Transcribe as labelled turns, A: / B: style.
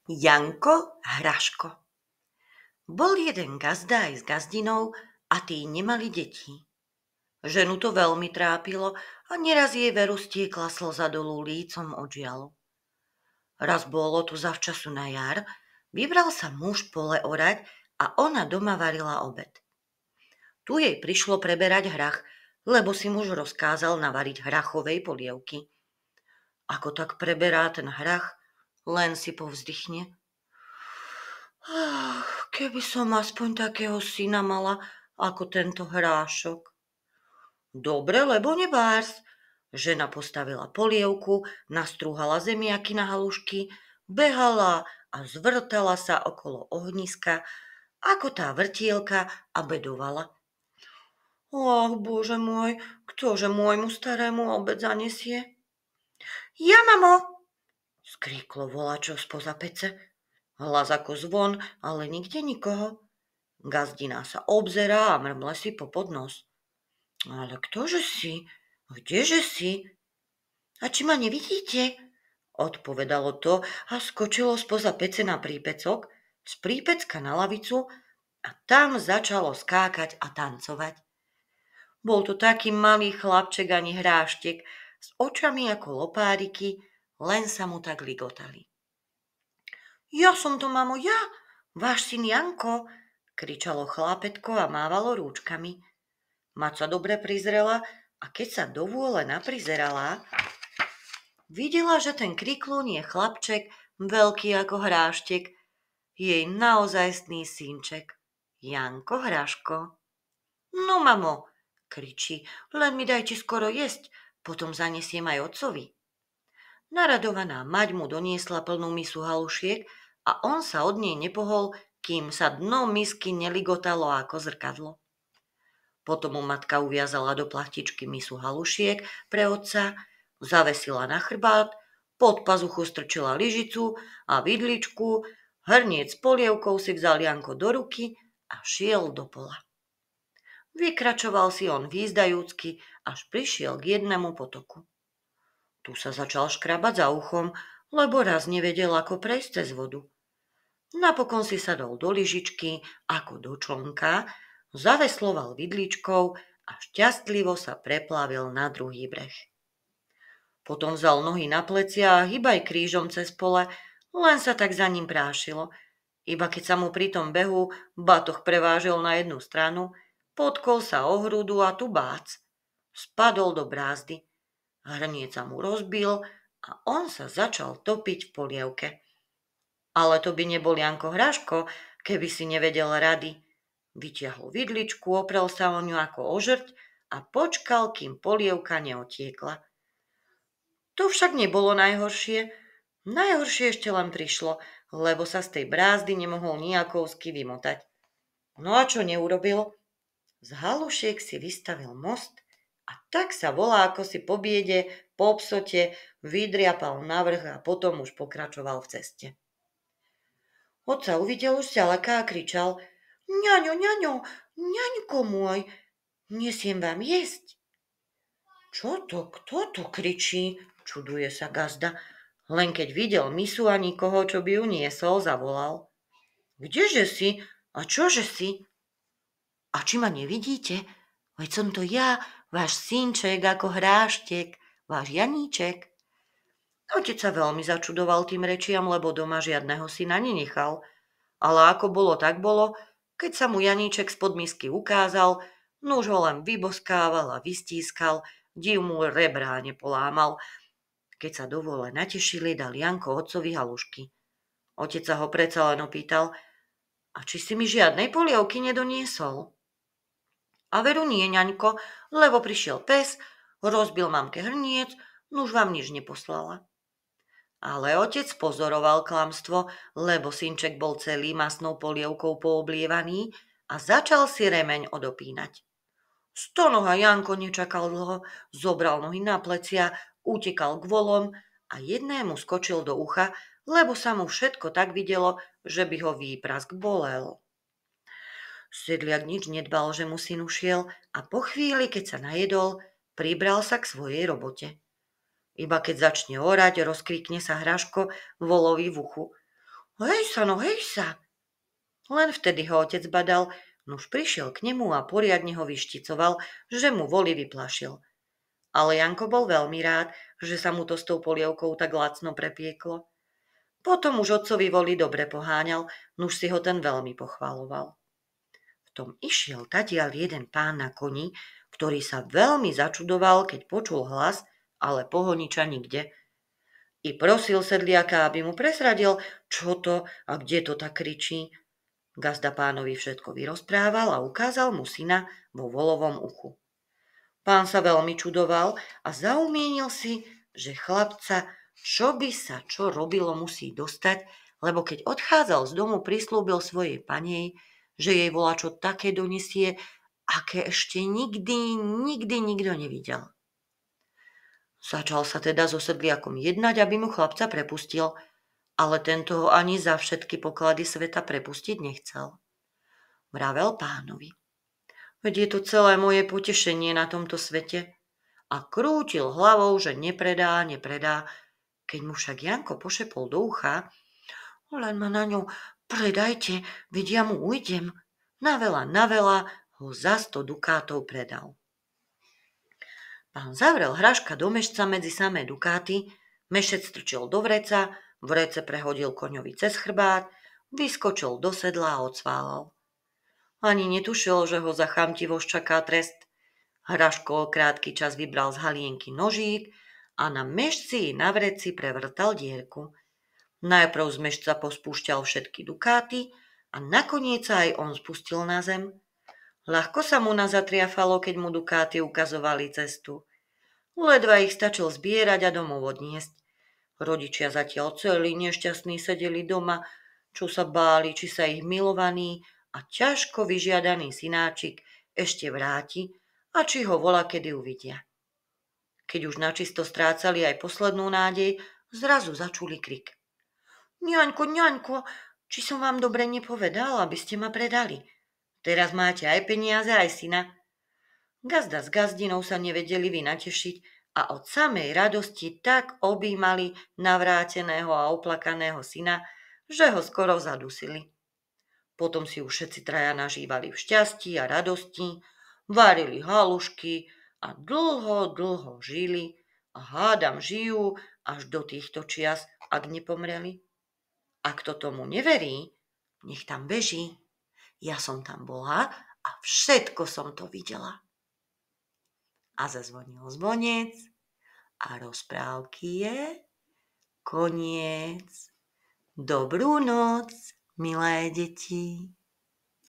A: Janko Hraško. Bol jeden gazda aj s gazdinou a tí nemali detí. Ženu to veľmi trápilo a neraz jej veru stiekla slza dolu lícom od žialu. Raz bolo tu zavčasu na jar, vybral sa muž pole orať a ona doma varila obed. Tu jej prišlo preberať hrach, lebo si muž rozkázal navariť hrachovej polievky. Ako tak preberá ten hrach, len si povzdychne. Keby som aspoň takého syna mala ako tento hrášok. Dobre, lebo nebárs. Žena postavila polievku, nastrúhala zemiaky na halušky, behala a zvrtala sa okolo ohniska, ako tá vrtielka a bedovala. Bože môj, ktože môjmu starému obed zanesie? Ja, mamo, skríklo volačo spoza pece. Hlas ako zvon, ale nikde nikoho. Gazdina sa obzerá a mrmle si popod nos. Ale ktože si? Kdeže si? A či ma nevidíte? Odpovedalo to a skočilo spoza pece na prípecok, z prípecka na lavicu a tam začalo skákať a tancovať. Bol to taký malý chlapček ani hráštek, s očami ako lopáriky, len sa mu tak ligotali. Ja som to, mamo, ja, váš syn Janko, kričalo chlápetko a mávalo rúčkami. Mať sa dobre prizrela a keď sa do vôle naprizerala, videla, že ten kriklún je chlapček, veľký ako hráštek, jej naozajstný synček, Janko Hraško. No, mamo, kričí, len mi dajte skoro jesť, potom zanesiem aj otcovi. Naradovaná mať mu doniesla plnú misu halušiek a on sa od nej nepohol, kým sa dno misky neligotalo ako zrkadlo. Potom mu matka uviazala do plachtičky misu halušiek pre otca, zavesila na chrbát, pod pazuchu strčila lyžicu a vidličku, hrniec s polievkou si vzal Janko do ruky a šiel do pola. Vykračoval si on výzdajúcky, až prišiel k jednému potoku. Tu sa začal škrabať za uchom, lebo raz nevedel, ako prejsť cez vodu. Napokon si sadol do lyžičky, ako do člnka, zavesloval vidličkou a šťastlivo sa preplavil na druhý breh. Potom vzal nohy na plecia a hýbaj krížom cez pole, len sa tak za ním prášilo. Iba keď sa mu pri tom behu batoh prevážil na jednu stranu, potkol sa o hrudu a tu bác. Spadol do brázdy. Hrniec sa mu rozbil a on sa začal topiť v polievke. Ale to by nebol Janko Hraško, keby si nevedel rady. Vytiahol vidličku, oprel sa o ňu ako o žrť a počkal, kým polievka neotiekla. To však nebolo najhoršie. Najhoršie ešte len prišlo, lebo sa z tej brázdy nemohol nijakovsky vymotať. No a čo neurobil? Z halušiek si vystavil most a tak sa volá, ako si po biede, po psote, vydriapal navrch a potom už pokračoval v ceste. Otca uvidel už ďaleka a kričal: Ňaňo, ňaňo, ňaňko môj, nesiem vám jesť. Čo to, kto to kričí? Čuduje sa gazda. Len keď videl misu a nikoho, čo by ju niesol, zavolal: Kdeže si? A čože si? A či ma nevidíte? Veď som to ja, váš synček ako hráštek, váš Janíček. Otec sa veľmi začudoval tým rečiam, lebo doma žiadneho syna nenechal. Ale ako bolo, tak bolo, keď sa mu Janíček spod misky ukázal, nuž ho len vyboskával a vystískal, div mu rebrá nepolámal. Keď sa do vôle natešili, dal Janko otcovi halušky. Otec sa ho predsa len opýtal: A či si mi žiadnej polievky nedoniesol? A veru nie, ňaňko, lebo prišiel pes, rozbil mamke hrniec, nuž vám nič neposlala. Ale otec pozoroval klamstvo, lebo synček bol celý masnou polievkou pooblievaný a začal si remeň odopínať. Stonoha Janko nečakal dlho, zobral nohy na plecia, utekal k volom a jednému skočil do ucha, lebo sa mu všetko tak videlo, že by ho výprask bolel. Sedliak nič nedbal, že mu syn ušiel a po chvíli, keď sa najedol, pribral sa k svojej robote. Iba keď začne orať, rozkríkne sa Hraško volovi v uchu: Hej sa, no hej sa. Len vtedy ho otec badal, nuž prišiel k nemu a poriadne ho vyšticoval, že mu voli vyplašil. Ale Janko bol veľmi rád, že sa mu to s tou polievkou tak lacno prepieklo. Potom už otcovi voli dobre poháňal, nuž si ho ten veľmi pochvaľoval. V tom išiel tadiaľ jeden pán na koni, ktorý sa veľmi začudoval, keď počul hlas, ale pohoniča nikde. I prosil sedliaka, aby mu presradil, čo to a kde to tak kričí. Gazda pánovi všetko vyrozprával a ukázal mu syna vo volovom uchu. Pán sa veľmi čudoval a zaumienil si, že chlapca, čo by sa čo robilo, musí dostať, lebo keď odchádzal z domu, prislúbil svojej panej, že jej volačo také donesie, aké ešte nikdy nikto nevidel. Začal sa teda so sedliakom jednať, aby mu chlapca prepustil, ale tento ho ani za všetky poklady sveta prepustiť nechcel. Vravel pánovi: Veď je to celé moje potešenie na tomto svete. A krútil hlavou, že nepredá, keď mu však Janko pošepol do ucha: Len ma na ňu predajte, veď ja mu ujdem. Na veľa ho za 100 dukátov predal. Pán zavrel hraška do mešca medzi samé dukáty, mešec strčil do vreca, vrece prehodil koňovi cez chrbát, vyskočil do sedla a odsválal. Ani netušil, že ho za chamtivosť čaká trest. Hraško krátky čas vybral z halienky nožík a na mešci i na vreci prevrtal dierku. Najprv z mešca pospúšťal všetky dukáty a nakoniec sa aj on spustil na zem. Ľahko sa mu nazatriafalo, keď mu dukáty ukazovali cestu. Ledva ich stačil zbierať a domov odniesť. Rodičia zatiaľ celí nešťastní sedeli doma, čo sa báli, či sa ich milovaný a ťažko vyžiadaný synáčik ešte vráti a či ho volakedy uvidia. Keď už načisto strácali aj poslednú nádej, zrazu začuli krik. Ňaňko, či som vám dobre nepovedal, aby ste ma predali? Teraz máte aj peniaze, aj syna. Gazda s gazdinou sa nevedeli vynatešiť a od samej radosti tak objímali navráteného a oplakaného syna, že ho skoro zadusili. Potom si už všetci traja nažívali v šťastí a radosti, varili halušky a dlho žili a hádam žijú až do týchto čias, ak nepomreli. A kto tomu neverí, nech tam beží. Ja som tam bola a všetko som to videla. A zazvonil zvonec a rozprávky je koniec. Dobrú noc, milé deti.